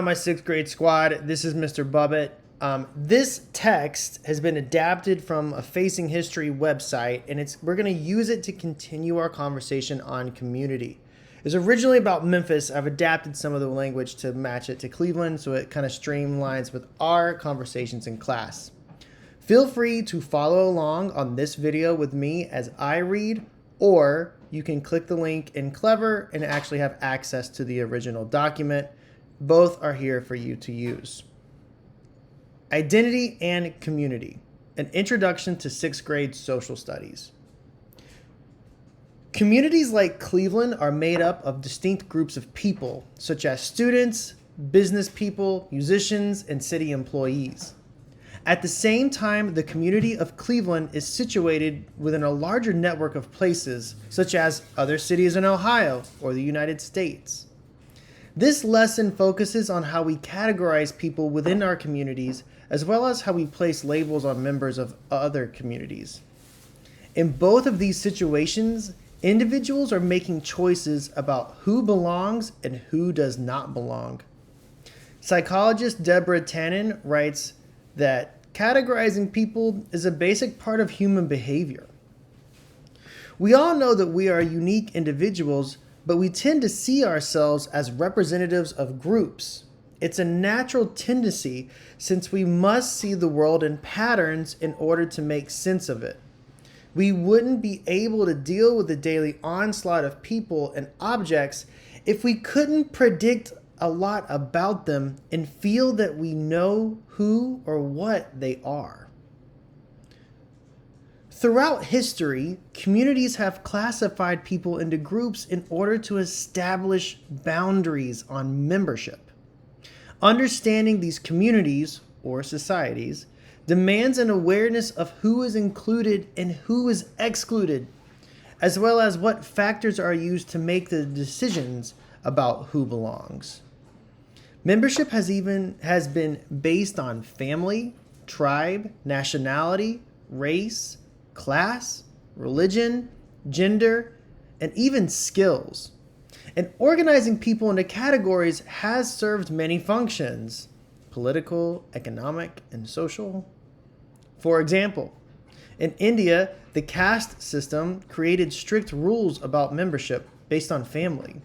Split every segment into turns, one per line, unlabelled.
My sixth grade squad. This is Mr. Bubbett. This text has been adapted from a Facing History website, and we're going to use it to continue our conversation on community. It's originally about Memphis. I've adapted some of the language to match it to Cleveland, so it kind of streamlines with our conversations in class. Feel free to follow along on this video with me as I read, or you can click the link in Clever and actually have access to the original document. Both are here for you to use. Identity and Community, an introduction to sixth grade social studies. Communities like Cleveland are made up of distinct groups of people, such as students, business people, musicians, and city employees. At the same time, the community of Cleveland is situated within a larger network of places, such as other cities in Ohio or the United States. This lesson focuses on how we categorize people within our communities, as well as how we place labels on members of other communities. In both of these situations, individuals are making choices about who belongs and who does not belong. Psychologist Deborah Tannen writes that categorizing people is a basic part of human behavior. We all know that we are unique individuals, but we tend to see ourselves as representatives of groups. It's a natural tendency since we must see the world in patterns in order to make sense of it. We wouldn't be able to deal with the daily onslaught of people and objects if we couldn't predict a lot about them and feel that we know who or what they are. Throughout history, communities have classified people into groups in order to establish boundaries on membership. Understanding these communities, or societies, demands an awareness of who is included and who is excluded, as well as what factors are used to make the decisions about who belongs. Membership has been based on family, tribe, nationality, race, class, religion, gender, and even skills. And organizing people into categories has served many functions: political, economic, and social. For example, in India, the caste system created strict rules about membership based on family.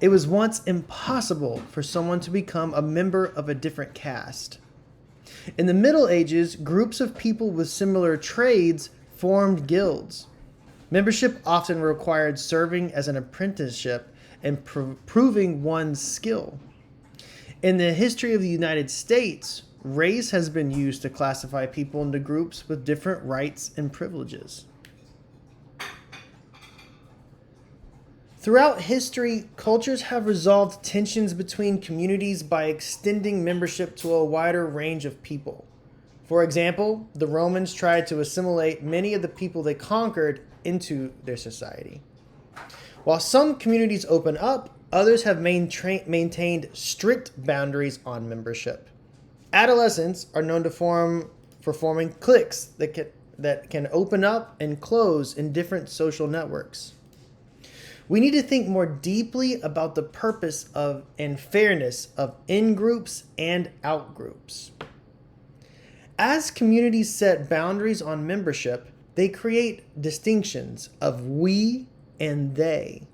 It was once impossible for someone to become a member of a different caste. In the Middle Ages, groups of people with similar trades formed guilds. Membership often required serving as an apprenticeship and proving one's skill. In the history of the United States, race has been used to classify people into groups with different rights and privileges. Throughout history, cultures have resolved tensions between communities by extending membership to a wider range of people. For example, the Romans tried to assimilate many of the people they conquered into their society. While some communities open up, others have maintained strict boundaries on membership. Adolescents are known for forming cliques that can open up and close in different social networks. We need to think more deeply about the purpose of and fairness of in-groups and out-groups. As communities set boundaries on membership, they create distinctions of we and they.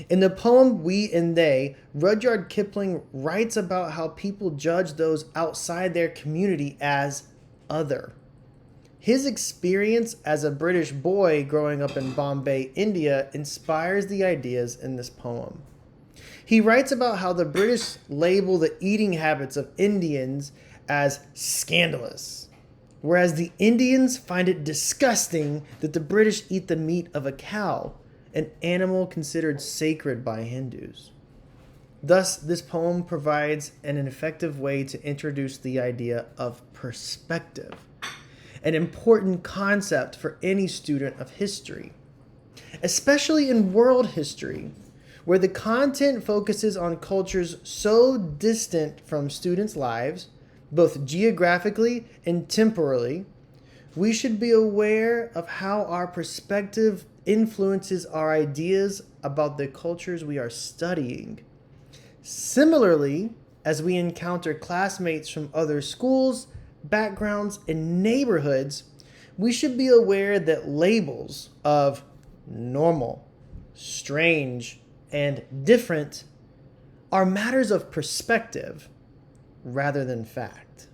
In the poem We and They, Rudyard Kipling writes about how people judge those outside their community as other. His experience as a British boy growing up in Bombay, India, inspires the ideas in this poem. He writes about how the British label the eating habits of Indians as scandalous, whereas the Indians find it disgusting that the British eat the meat of a cow, an animal considered sacred by Hindus. Thus, this poem provides an effective way to introduce the idea of perspective, an important concept for any student of history, especially in world history, where the content focuses on cultures so distant from students' lives, both geographically and temporally. We should be aware of how our perspective influences our ideas about the cultures we are studying. Similarly, as we encounter classmates from other schools, backgrounds, and neighborhoods, we should be aware that labels of normal, strange, and different are matters of perspective rather than fact.